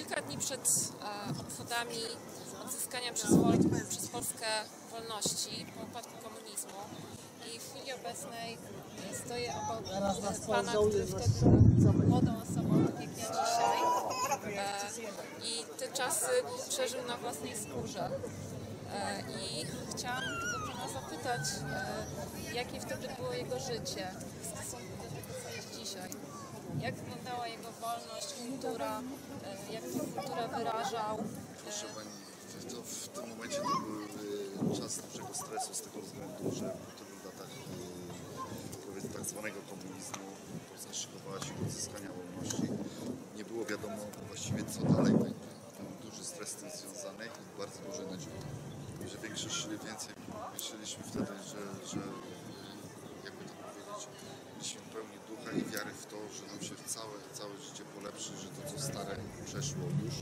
Kilka dni przed obchodami odzyskania przez Polskę wolności po upadku komunizmu i w chwili obecnej stoję obok pana, który wtedy był młodą osobą, tak jak ja dzisiaj, i te czasy przeżył na własnej skórze. I chciałam tego pana zapytać, jakie wtedy było jego życie w stosunku do tego, co jest dzisiaj. Jak wyglądała jego wolność, kultura, jak tę kulturę wyrażał? Proszę pani, w tym momencie to był czas dużego stresu z tego względu, że to był w latach tak zwanego komunizmu. Polska szykowała się do odzyskania wolności. Nie było wiadomo właściwie co dalej będzie. Był duży stres z tym związany i bardzo duże nadzieje. Że więcej myśleliśmy wtedy, że jakby to powiedzieć, mieliśmy pełni ducha i wiary w to, że nam się całe życie polepszy, że to co stare przeszło już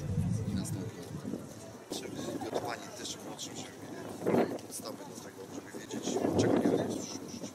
i nastąpi. Czyli od pani też młodszym się podstawy do tego, żeby wiedzieć, czego nie robić w przyszłości.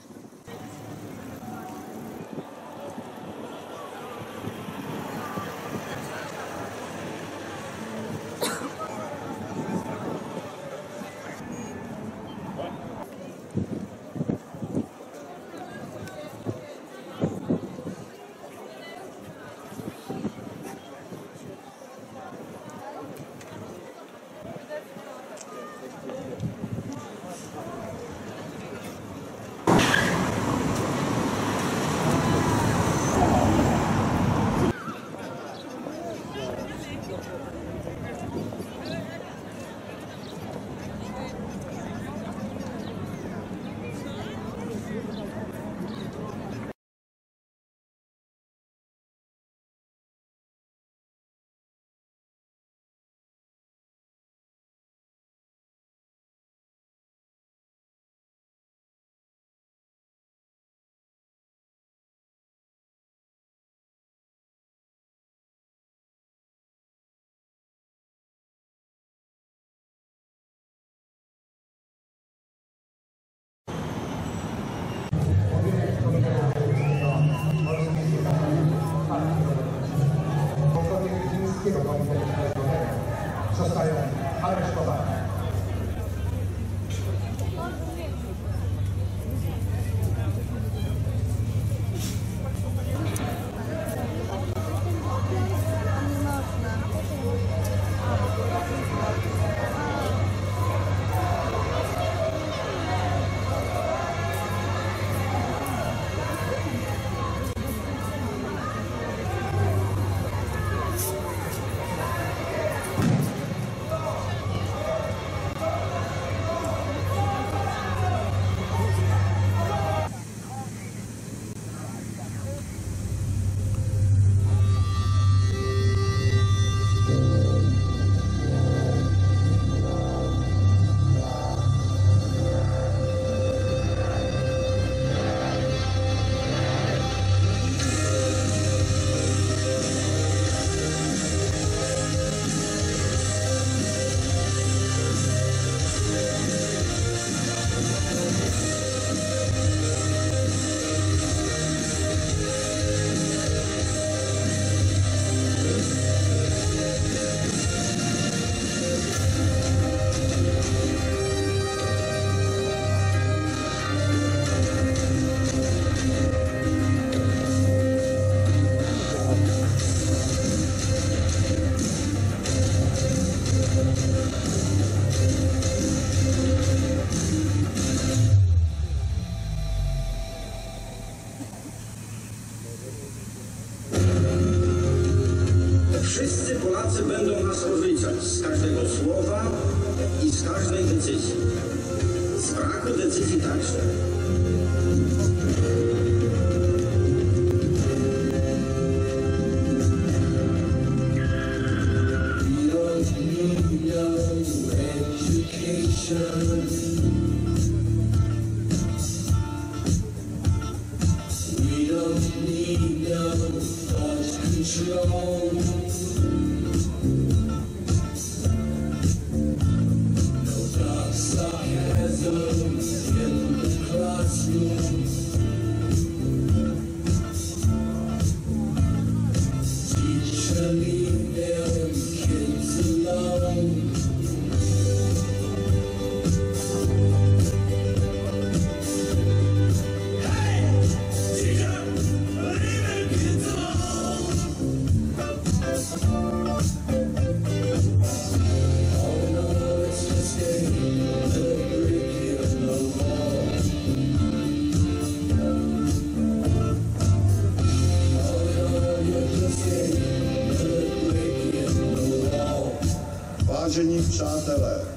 Zostają aresztowani. Wszyscy Polacy będą nas rozliczać z każdego słowa i z każdej decyzji. Z braku decyzji także. We don't need no education. We don't need no thought control. In the classroom, teacher leave them. Vážení přátelé,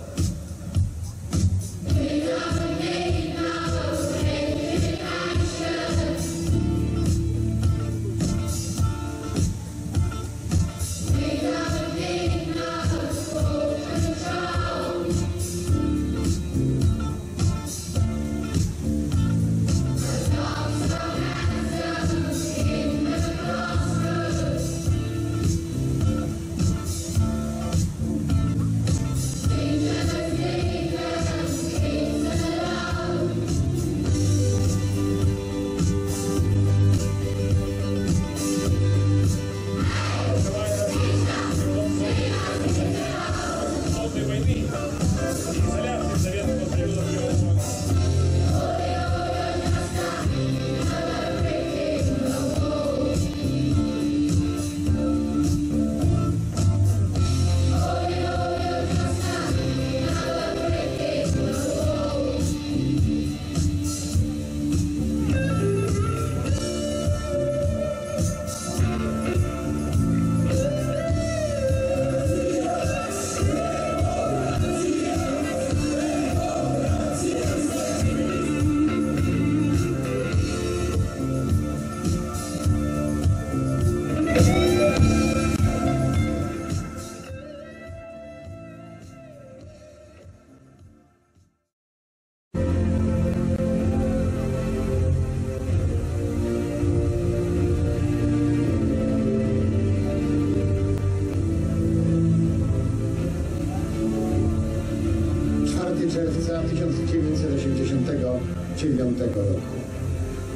czerwca 1989 roku.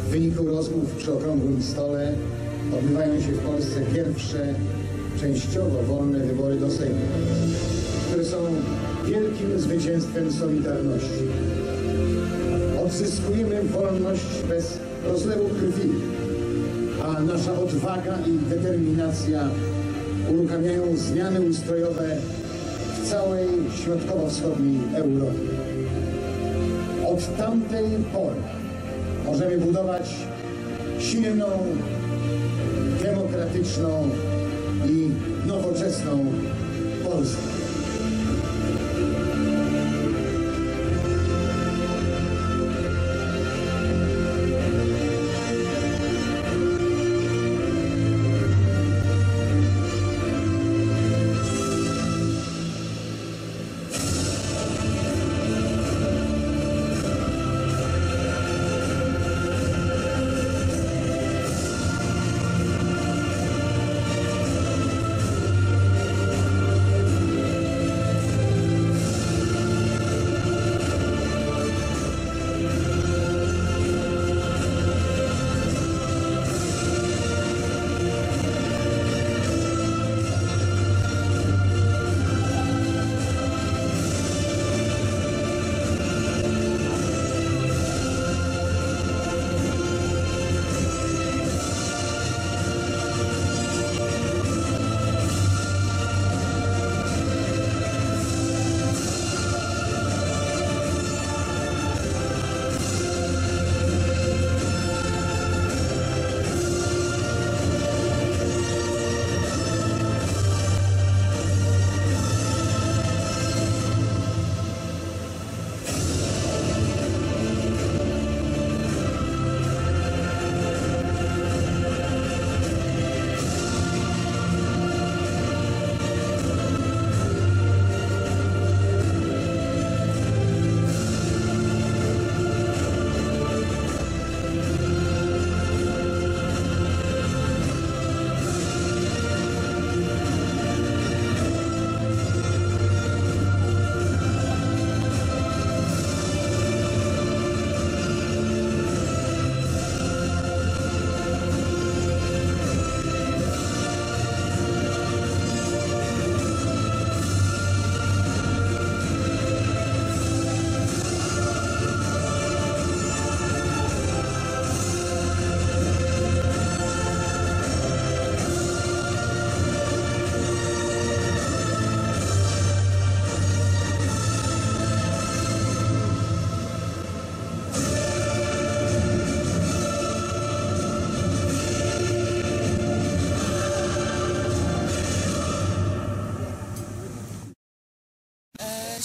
W wyniku rozmów przy okrągłym stole odbywają się w Polsce pierwsze, częściowo wolne wybory do Sejmu, które są wielkim zwycięstwem Solidarności. Odzyskujemy wolność bez rozlewu krwi, a nasza odwaga i determinacja uruchamiają zmiany ustrojowe w całej środkowo-wschodniej Europie. Od tamtej pory możemy budować silną, demokratyczną i nowoczesną Polskę.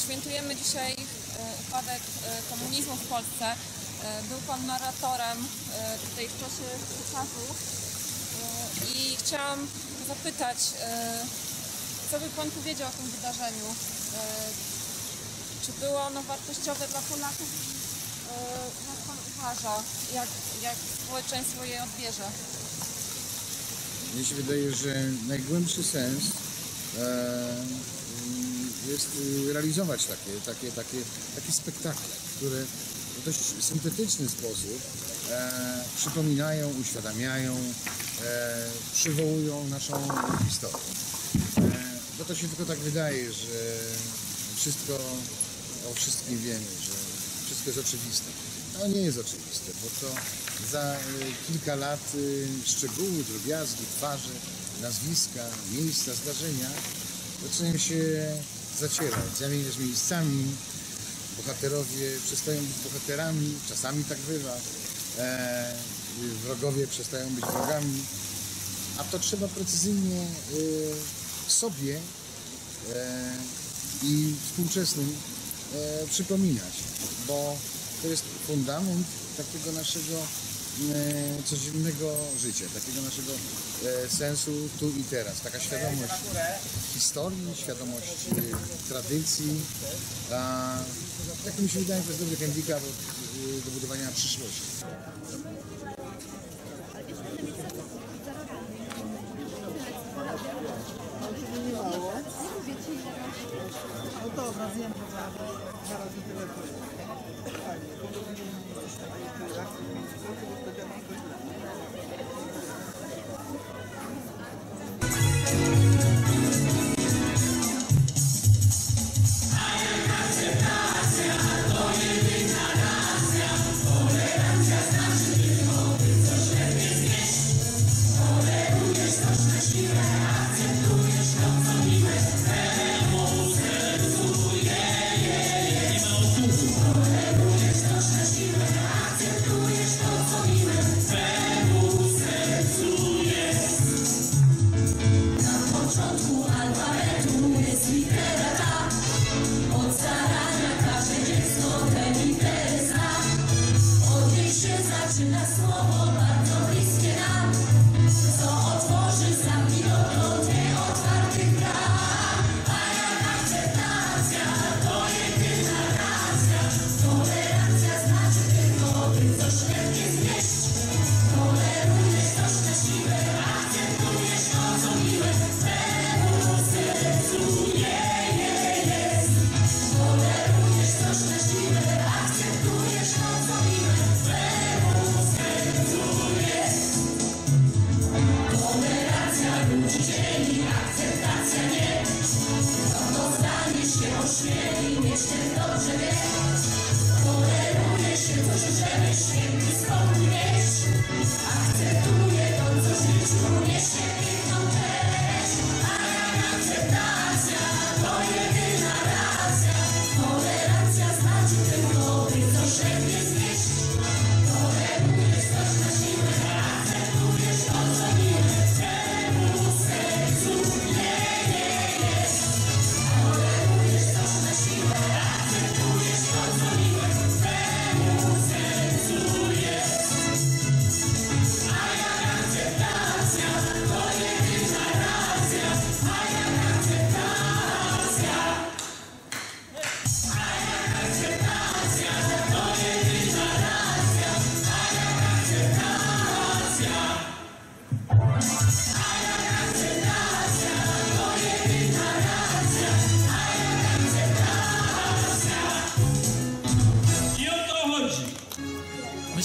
Świętujemy dzisiaj upadek komunizmu w Polsce. Był Pan narratorem tutaj w czasie przekazu i chciałam zapytać, co by Pan powiedział o tym wydarzeniu? Czy było ono wartościowe dla Polaków? Jak Pan uważa, jak społeczeństwo je odbierze? Mnie się wydaje, że najgłębszy sens jest realizować takie spektakle, które w dość syntetyczny sposób przypominają, uświadamiają, przywołują naszą historię. Bo to się tylko tak wydaje, że wszystko o wszystkim wiemy, że wszystko jest oczywiste. No nie jest oczywiste, bo to za kilka lat szczegóły, drobiazgi, twarze, nazwiska, miejsca, zdarzenia zaczynają się zacierać, zamieniać miejscami. Bohaterowie przestają być bohaterami, czasami tak bywa. Wrogowie przestają być wrogami. A to trzeba precyzyjnie sobie i współczesnym przypominać, bo to jest fundament takiego naszego codziennego życia, takiego naszego sensu tu i teraz. Taka świadomość historii, świadomość tradycji. Tak mi się wydaje, to jest dobry handicap do budowania przyszłości. No dobra, zjem to zaraz do telefonu. Fajnie, bo to nie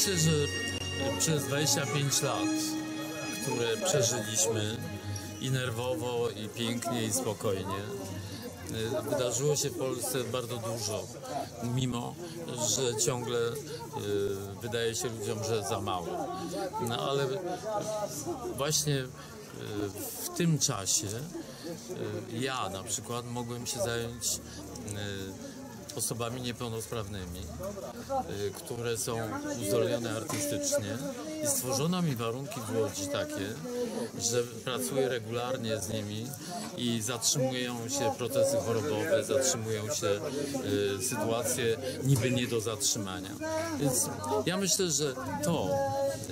Myślę, że przez 25 lat, które przeżyliśmy i nerwowo, i pięknie, i spokojnie, wydarzyło się w Polsce bardzo dużo, mimo że ciągle wydaje się ludziom, że za mało. No ale właśnie w tym czasie ja na przykład mogłem się zająć osobami niepełnosprawnymi, które są uzdolnione artystycznie i stworzono mi warunki w Łodzi takie, że pracuję regularnie z nimi i zatrzymują się procesy chorobowe, zatrzymują się sytuacje niby nie do zatrzymania. Więc ja myślę, że to,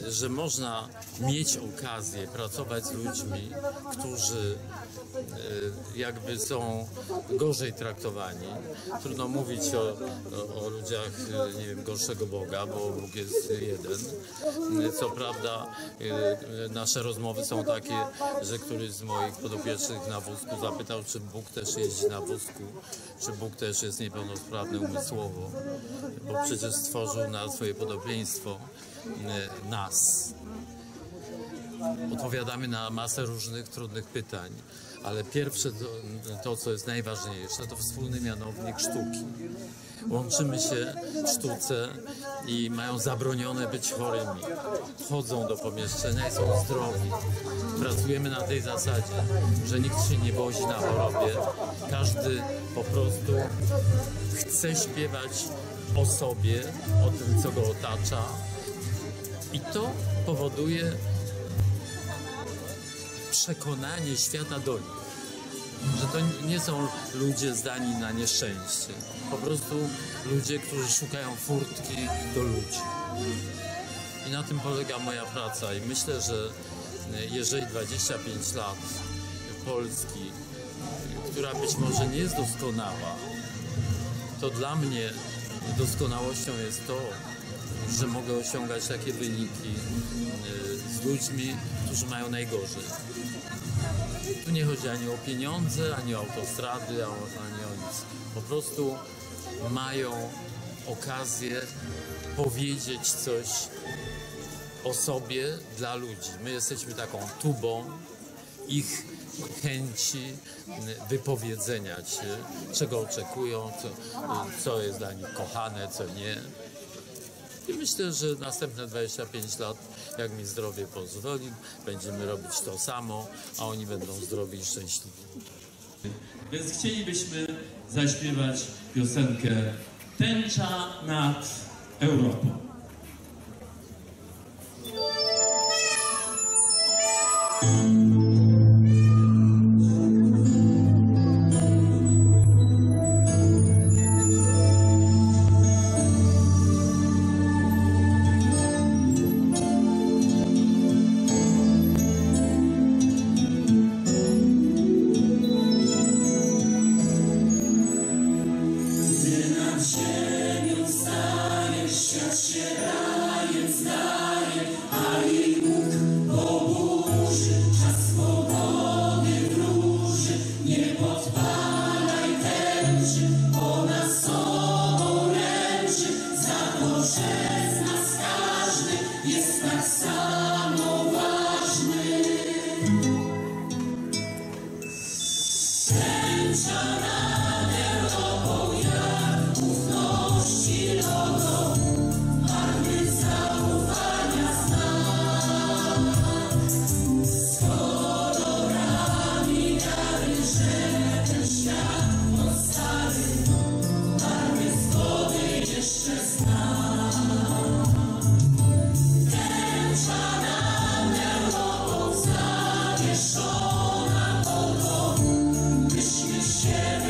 że można mieć okazję pracować z ludźmi, którzy jakby są gorzej traktowani. Trudno mówić o ludziach, nie wiem, gorszego Boga, bo Bóg jest jeden. Co prawda nasze rozmowy są takie, że któryś z moich podopiecznych na wózku zapytał, czy Bóg też jeździ na wózku, czy Bóg też jest niepełnosprawny umysłowo, bo przecież stworzył na swoje podobieństwo nas. Odpowiadamy na masę różnych trudnych pytań, ale pierwsze to, co jest najważniejsze, to wspólny mianownik sztuki. Łączymy się w sztuce i mają zabronione być chorymi. Wchodzą do pomieszczenia i są zdrowi. Pracujemy na tej zasadzie, że nikt się nie wozi na chorobie. Każdy po prostu chce śpiewać o sobie, o tym, co go otacza. I to powoduje przekonanie świata do nich, że to nie są ludzie zdani na nieszczęście. Po prostu ludzie, którzy szukają furtki do ludzi. I na tym polega moja praca. I myślę, że jeżeli 25 lat Polski, która być może nie jest doskonała, to dla mnie doskonałością jest to, że mogę osiągać takie wyniki z ludźmi, którzy mają najgorzej. Tu nie chodzi ani o pieniądze, ani o autostrady, ani o nic. Po prostu mają okazję powiedzieć coś o sobie dla ludzi. My jesteśmy taką tubą ich chęci wypowiedzenia się, czego oczekują, co jest dla nich kochane, co nie. I myślę, że następne 25 lat, jak mi zdrowie pozwoli, będziemy robić to samo, a oni będą zdrowi i szczęśliwi. Więc chcielibyśmy zaśpiewać piosenkę Tęcza nad Europą. Myśmy się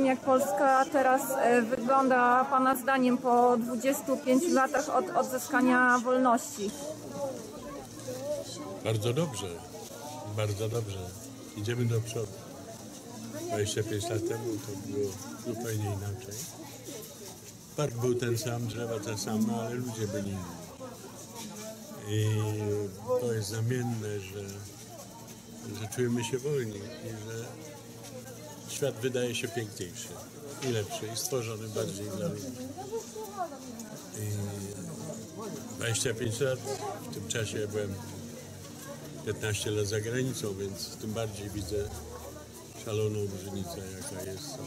Jak Polska teraz wygląda Pana zdaniem po 25 latach od odzyskania wolności? Bardzo dobrze, bardzo dobrze. Idziemy do przodu. 25 lat temu to było zupełnie inaczej. Park był ten sam, drzewa te same, ale ludzie byli inni. I to jest znamienne, że czujemy się wolni i że świat wydaje się piękniejszy i lepszy i stworzony bardziej dla ludzi. I 25 lat, w tym czasie ja byłem 15 lat za granicą, więc tym bardziej widzę szaloną różnicę, jaka jest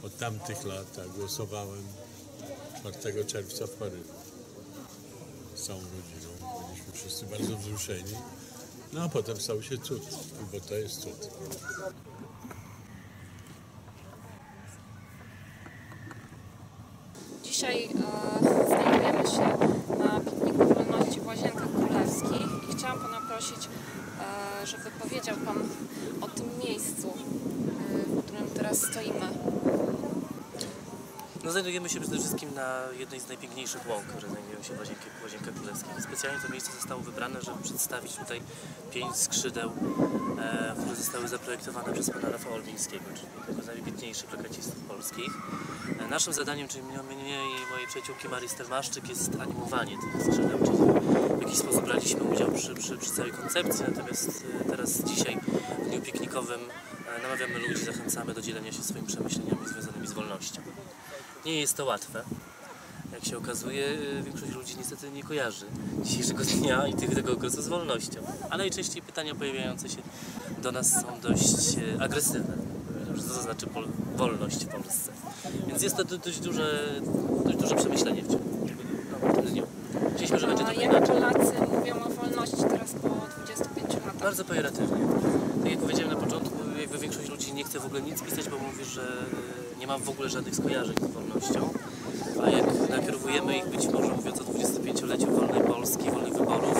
od tamtych lat. Głosowałem 4 czerwca w Paryżu z całą rodziną. Byliśmy wszyscy bardzo wzruszeni. No a potem stał się cud, bo to jest cud. Dzisiaj znajdujemy się na pikniku wolności w Łazienkach Królewskich i chciałam Pana prosić, żeby powiedział Pan o tym miejscu, w którym teraz stoimy. No, znajdujemy się przede wszystkim na jednej z najpiękniejszych łąk, które znajdują się w Łazienkach Królewskich. Specjalnie to miejsce zostało wybrane, żeby przedstawić tutaj 5 skrzydeł, które zostały zaprojektowane przez pana Rafała Olbińskiego, czyli jednego z najwybitniejszych plakacistów polskich. Naszym zadaniem, czyli mnie i mojej przyjaciółki Marii Stelmaszczyk, jest animowanie tych skrzydeł, czyli w jakiś sposób braliśmy udział przy całej koncepcji, natomiast teraz dzisiaj w dniu piknikowym namawiamy ludzi, zachęcamy do dzielenia się swoimi przemyśleniami związanymi z wolnością. Nie jest to łatwe. Jak się okazuje, większość ludzi niestety nie kojarzy dzisiejszego dnia i tego okresu z wolnością. A najczęściej pytania pojawiające się do nas są dość agresywne. Co to znaczy wolność w Polsce? Więc jest to dość duże przemyślenie w tym dniu. Myśleliśmy, że będzie to jak inaczej. Polacy mówią o wolności teraz po 25 latach? Bardzo pejoratywnie. Tak jak powiedziałem na początku, jakby większość ludzi nie chce w ogóle nic pisać, bo mówi, że nie ma w ogóle żadnych skojarzeń z wolnością. A jak nakierowujemy ich, być może mówiąc o 25-leciu wolnej Polski, wolnych wyborów,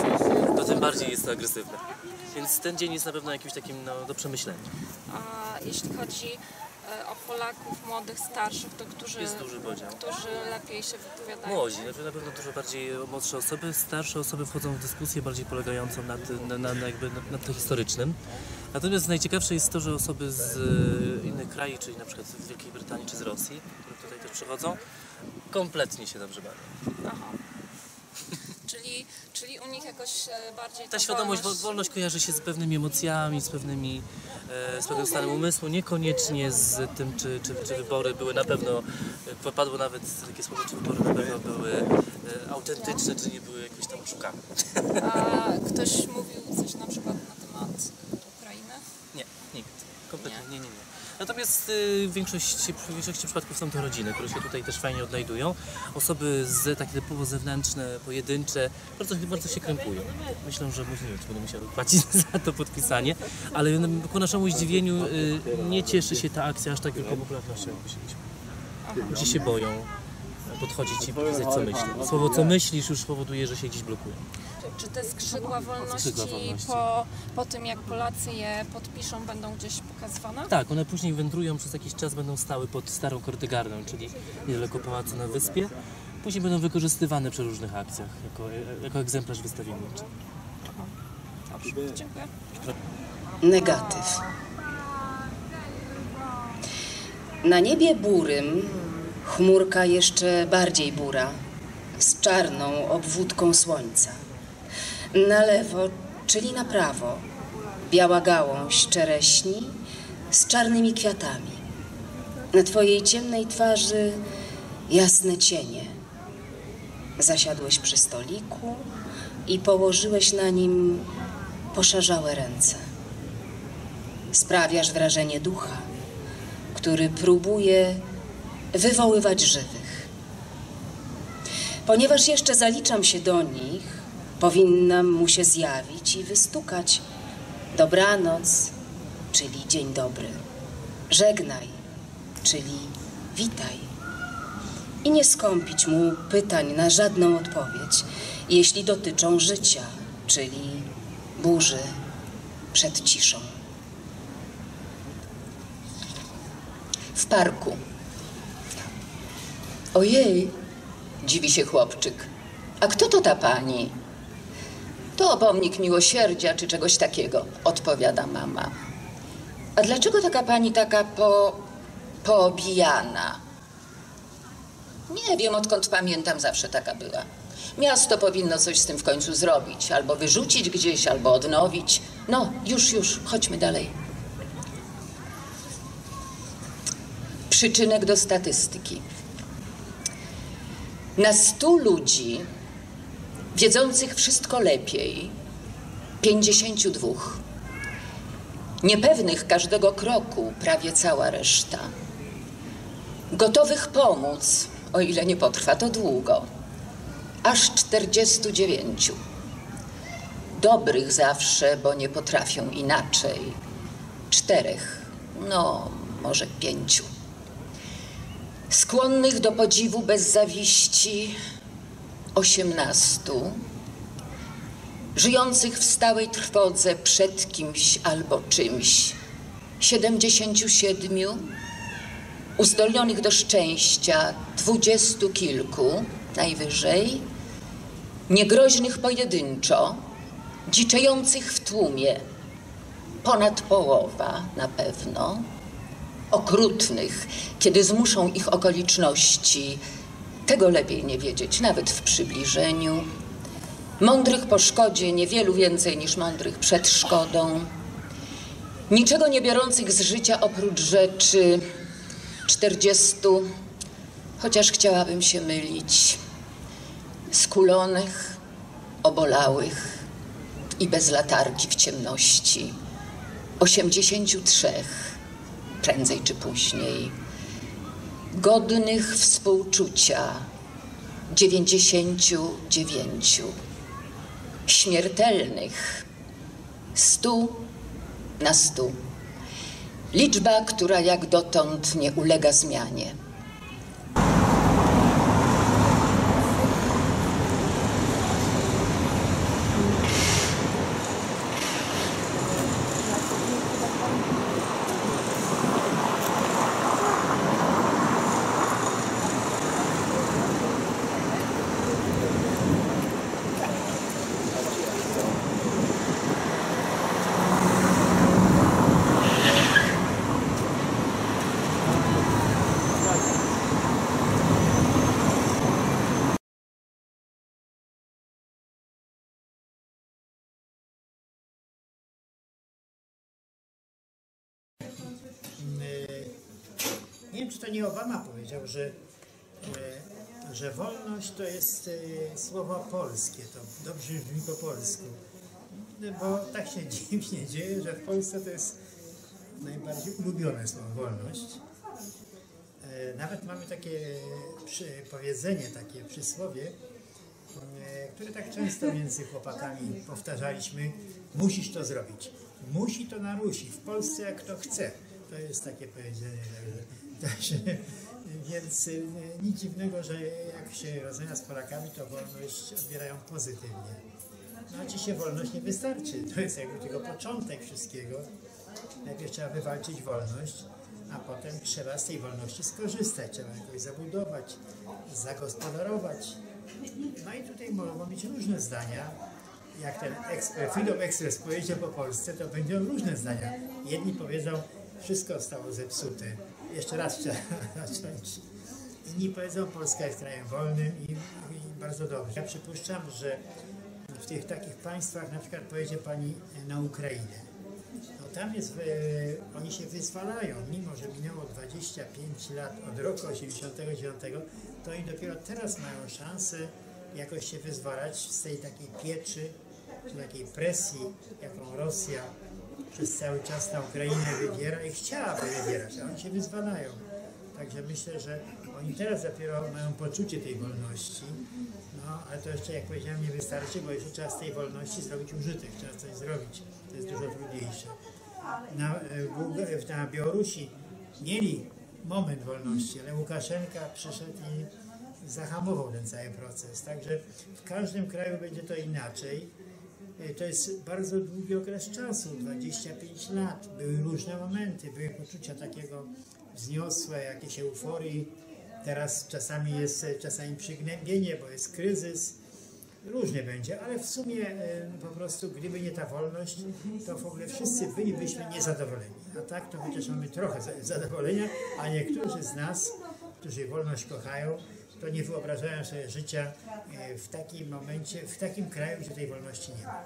to tym bardziej jest to agresywne. Więc ten dzień jest na pewno jakimś takim do przemyślenia. A jeśli chodzi o Polaków młodych, starszych, to którzy lepiej się wypowiadają? Młodzi, na pewno dużo bardziej młodsze osoby. Starsze osoby wchodzą w dyskusję bardziej polegającą na tym historycznym. Natomiast najciekawsze jest to, że osoby z innych krajów, czyli na przykład z Wielkiej Brytanii czy z Rosji, które tutaj też przychodzą, kompletnie się dobrze bawią. Aha. Czyli u nich jakoś bardziej ta świadomość, wolność kojarzy się z pewnymi emocjami, z pewnym stanem umysłu, niekoniecznie z tym, czy wybory były na pewno, padło nawet takie słowo, czy wybory na pewno były autentyczne, czy nie były jakieś tam oszukane. A ktoś mówił coś na przykład na temat Ukrainy? Nie, nikt. Kompletnie nie. Natomiast w większości przypadków są to rodziny, które się tutaj też fajnie odnajdują. Osoby takie typowo zewnętrzne, pojedyncze, bardzo się krępują. Myślę, że będą musiały płacić za to podpisanie, ale ku naszemu zdziwieniu nie cieszy się ta akcja aż tak wielką popularnością, jak myśleliśmy. Ludzie się boją podchodzić i powiedzieć, co myślą. Słowo, co myślisz, już powoduje, że się gdzieś blokują. Czy te skrzydła wolności po tym, jak Polacy je podpiszą, będą gdzieś pokazywane? Tak, one później wędrują, przez jakiś czas będą stały pod starą Kortegardą, czyli niedaleko pałacu na Wyspie. Później będą wykorzystywane przy różnych akcjach, jako egzemplarz wystawienniczy. Dobrze, dziękuję. Negatyw. Na niebie burym chmurka jeszcze bardziej bura, z czarną obwódką słońca. Na lewo, czyli na prawo, biała gałąź czereśni z czarnymi kwiatami. Na twojej ciemnej twarzy jasne cienie. Zasiadłeś przy stoliku i położyłeś na nim poszarzałe ręce. Sprawiasz wrażenie ducha, który próbuje wywoływać żywych. Ponieważ jeszcze zaliczam się do nich, powinnam mu się zjawić i wystukać. Dobranoc, czyli dzień dobry. Żegnaj, czyli witaj. I nie skąpić mu pytań na żadną odpowiedź, jeśli dotyczą życia, czyli burzy przed ciszą. w parku. Ojej, dziwi się chłopczyk. A kto to ta pani? To pomnik miłosierdzia czy czegoś takiego, odpowiada mama. A dlaczego taka pani taka poobijana? Nie wiem, odkąd pamiętam, zawsze taka była. Miasto powinno coś z tym w końcu zrobić, albo wyrzucić gdzieś, albo odnowić. No, już, chodźmy dalej. Przyczynek do statystyki. Na 100 ludzi wiedzących wszystko lepiej, 52. Niepewnych każdego kroku, prawie cała reszta. Gotowych pomóc, o ile nie potrwa to długo, aż 49. Dobrych zawsze, bo nie potrafią inaczej, 4, no może 5. Skłonnych do podziwu bez zawiści, 18. Żyjących w stałej trwodze przed kimś albo czymś, 77. Uzdolnionych do szczęścia, 20 kilku najwyżej, niegroźnych pojedynczo, dziczejących w tłumie, ponad połowa na pewno, okrutnych, kiedy zmuszą ich okoliczności, tego lepiej nie wiedzieć, nawet w przybliżeniu, mądrych po szkodzie, niewielu więcej niż mądrych przed szkodą, niczego nie biorących z życia oprócz rzeczy, 40, chociaż chciałabym się mylić, skulonych, obolałych i bez latarki w ciemności, 83, prędzej czy później, godnych współczucia, 99, śmiertelnych, 100 na 100. Liczba, która jak dotąd nie ulega zmianie. Nie wiem, czy to nie Obama powiedział, że wolność to jest słowo polskie, to dobrze brzmi po polsku. Bo tak się dziwnie dzieje, że w Polsce to jest najbardziej ulubione słowo wolność. Nawet mamy takie powiedzenie, takie przysłowie, które tak często między chłopakami powtarzaliśmy: musisz to zrobić. Musi to narusi. W Polsce jak kto chce. To jest takie powiedzenie. Więc nic dziwnego, że jak się rozmawia z Polakami, to wolność odbierają pozytywnie. No a dzisiaj wolność nie wystarczy. To jest jakby tylko początek wszystkiego. Najpierw trzeba wywalczyć wolność, a potem trzeba z tej wolności skorzystać. Trzeba jakoś zabudować, zagospodarować. No i tutaj mogą być różne zdania. Jak ten Freedom Express pojedzie po Polsce, to będą różne zdania. Jedni powiedzą: wszystko zostało zepsute. Jeszcze raz trzeba zacząć. Inni powiedzą: Polska jest krajem wolnym i bardzo dobrze. Ja przypuszczam, że w tych takich państwach, na przykład pojedzie pani na Ukrainę. No tam jest, oni się wyzwalają, mimo że minęło 25 lat od roku 89, to oni dopiero teraz mają szansę jakoś się wyzwalać z tej takiej pieczy, czy takiej presji, jaką Rosja przez cały czas na Ukrainę wywiera i chciałaby wywierać, a oni się wyzwalają. Także myślę, że oni teraz dopiero mają poczucie tej wolności, no ale to jeszcze, jak powiedziałem, nie wystarczy, bo jeszcze trzeba z tej wolności zrobić użytek, trzeba coś zrobić, to jest dużo trudniejsze. Na Białorusi mieli moment wolności, ale Łukaszenka przyszedł i zahamował ten cały proces, także w każdym kraju będzie to inaczej. To jest bardzo długi okres czasu, 25 lat, były różne momenty, były poczucia takiego wzniosłe, jakieś euforii. Teraz czasami przygnębienie, bo jest kryzys. Różnie będzie, ale w sumie po prostu gdyby nie ta wolność, to w ogóle wszyscy bylibyśmy niezadowoleni. A tak to chociaż mamy trochę zadowolenia, a niektórzy z nas, którzy wolność kochają, to nie wyobrażają sobie życia w takim momencie, w takim kraju, gdzie tej wolności nie ma.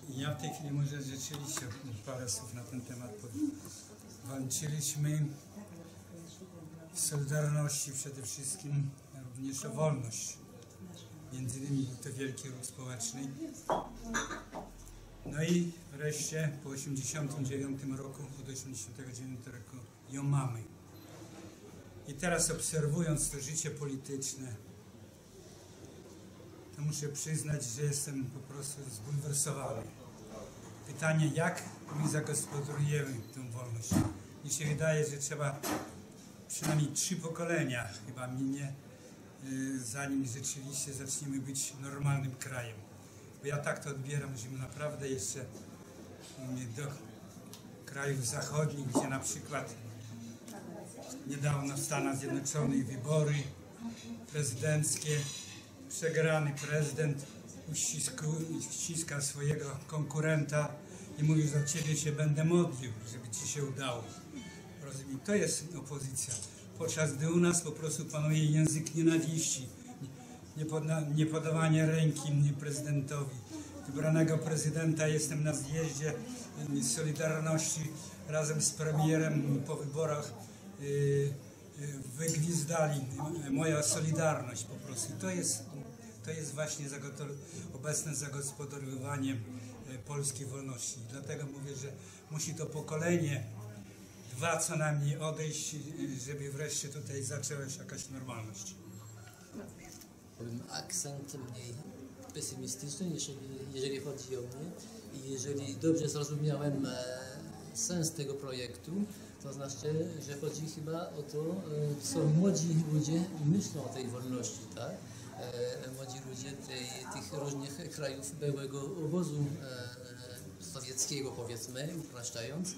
Ja w tej chwili może rzeczywiście parę słów na ten temat. Walczyliśmy w Solidarności przede wszystkim również o wolność. Między innymi był to wielki ruch społeczny. No i wreszcie po 1989 roku, od 1989 roku ją mamy. I teraz obserwując to życie polityczne, to muszę przyznać, że jestem po prostu zbulwersowany. Pytanie, jak my zagospodarujemy tę wolność? Mi się wydaje, że trzeba przynajmniej 3 pokolenia chyba minie, zanim rzeczywiście zaczniemy być normalnym krajem. Bo ja tak to odbieram, że my naprawdę jeszcze do krajów zachodnich, gdzie na przykład niedawno w Stanach Zjednoczonych wybory prezydenckie, przegrany prezydent uściska swojego konkurenta i mówi, że za ciebie się będę modlił, żeby ci się udało. Rozumiem, to jest opozycja. Podczas gdy u nas po prostu panuje język nienawiści, niepodawanie ręki prezydentowi. Wybranego prezydenta jestem na zjeździe Solidarności razem z premierem po wyborach wygwizdali moja Solidarność po prostu. To jest właśnie obecne zagospodarowywanie polskiej wolności. Dlatego mówię, że musi to pokolenie 2 co najmniej odejść, żeby wreszcie tutaj zaczęła się jakaś normalność. Akcent mniej pesymistyczny, jeżeli chodzi o mnie i jeżeli dobrze zrozumiałem sens tego projektu, to znaczy, że chodzi chyba o to, co młodzi ludzie myślą o tej wolności, tak? Młodzi ludzie tych różnych krajów byłego obozu sowieckiego, powiedzmy, upraszczając.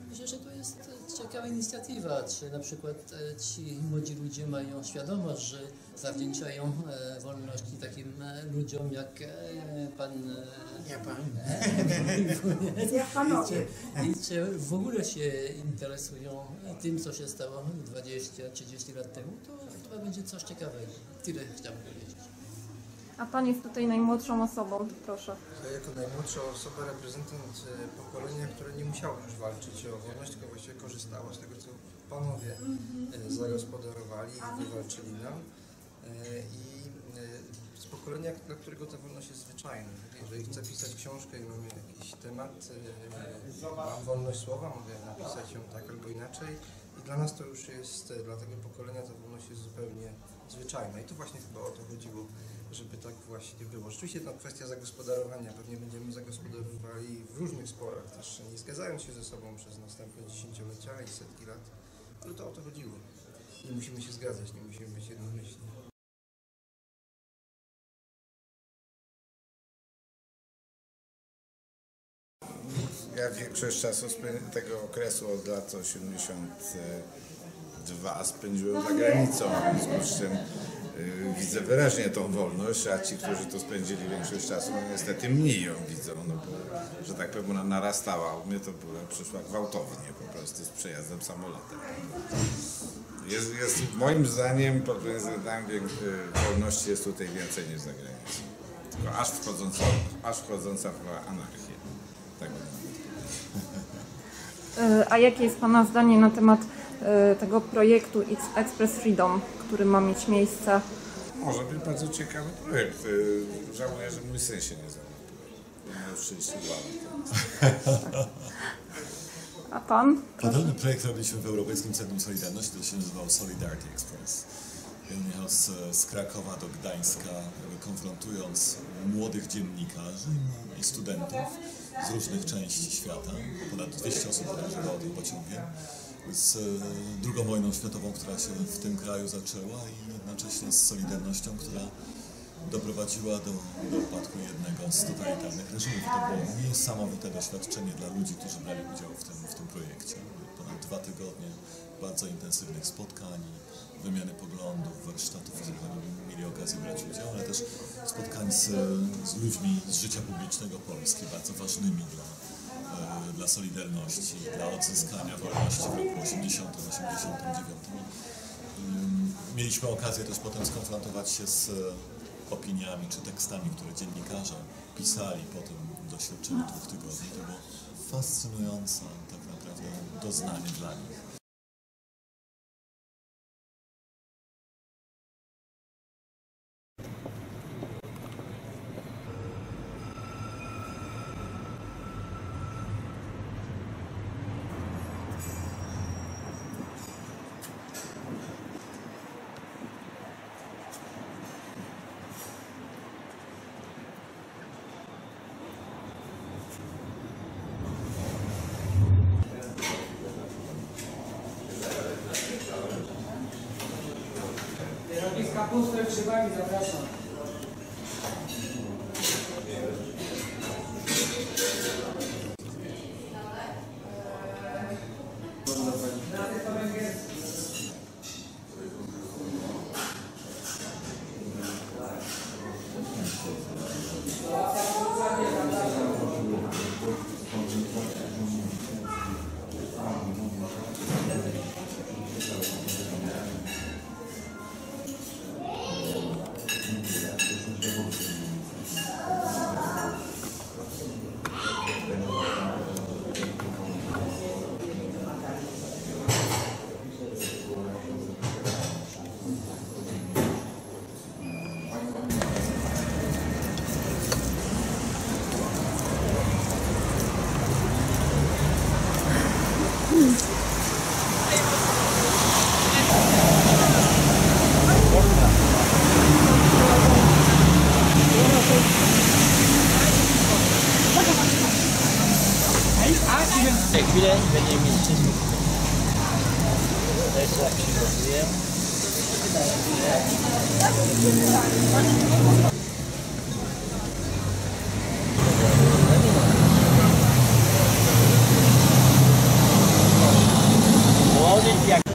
Myślę, że to jest ciekawa inicjatywa, czy na przykład ci młodzi ludzie mają świadomość, że zawdzięczają wolności takim ludziom jak pan... Ja pan. I czy w ogóle się interesują tym, co się stało 20-30 lat temu, to będzie coś ciekawego. Tyle chciałbym powiedzieć. A Pan jest tutaj najmłodszą osobą, proszę. Ja jako najmłodsza osoba, reprezentant pokolenia, które nie musiało już walczyć o wolność, tylko właściwie korzystało z tego, co panowie zagospodarowali i wywalczyli nam. I z pokolenia, dla którego ta wolność jest zwyczajna. Jeżeli chcę pisać książkę i mam jakiś temat, mam wolność słowa, mogę napisać ją tak albo inaczej. I dla nas to już jest, dla tego pokolenia ta wolność jest zupełnie zwyczajna. I to właśnie chyba o to chodziło, żeby tak właśnie było. Rzeczywiście to kwestia zagospodarowania. Pewnie będziemy zagospodarowali w różnych sporach, też nie zgadzając się ze sobą przez następne dziesięciolecia i setki lat. Ale to o to chodziło. Nie musimy się zgadzać, nie musimy być jednomyślni. Ja większość czasu tego okresu od lat 82 spędziłem za granicą, w związku z czym widzę wyraźnie tą wolność, a ci, którzy to spędzili większość czasu, no niestety mniej ją widzą, no bo, że tak powiem, ona narastała, u mnie to przyszła gwałtownie po prostu z przejazdem samolotem. Jest moim zdaniem, pod względem wolności jest tutaj więcej niż za granicą, tylko aż wchodząca w anarchię. Tak bym powiedział. A jakie jest Pana zdanie na temat tego projektu Express Freedom, który ma mieć miejsce? Może być bardzo ciekawy projekt. Żałuję, że mój syn się nie załapał. Miał 32 lat. A Pan? Podobny projekt robiliśmy w Europejskim Centrum Solidarności, to się nazywał Solidarity Express. On jechał z Krakowa do Gdańska, konfrontując młodych dziennikarzy i studentów z różnych części świata. Ponad 200 osób podróżowało tym pociągiem. Z II wojną światową, która się w tym kraju zaczęła i jednocześnie z Solidarnością, która doprowadziła do upadku jednego z totalitarnych reżimów. To było niesamowite doświadczenie dla ludzi, którzy brali udział w tym projekcie. Ponad 2 tygodnie bardzo intensywnych spotkań, wymiany poglądów, warsztatów, w których oni mieli okazję brać udział, ale też spotkań z ludźmi z życia publicznego Polski, bardzo ważnymi dla Solidarności, dla odzyskania wolności w roku 80-89. Mieliśmy okazję też potem skonfrontować się z opiniami czy tekstami, które dziennikarze pisali po tym doświadczeniu 2 tygodni. To było fascynujące tak naprawdę doznanie dla nich. Z kapustą i grzybami zapraszam. Chwilę i będziemy mieć wszystko. To jest jak przygotuje. Młody jak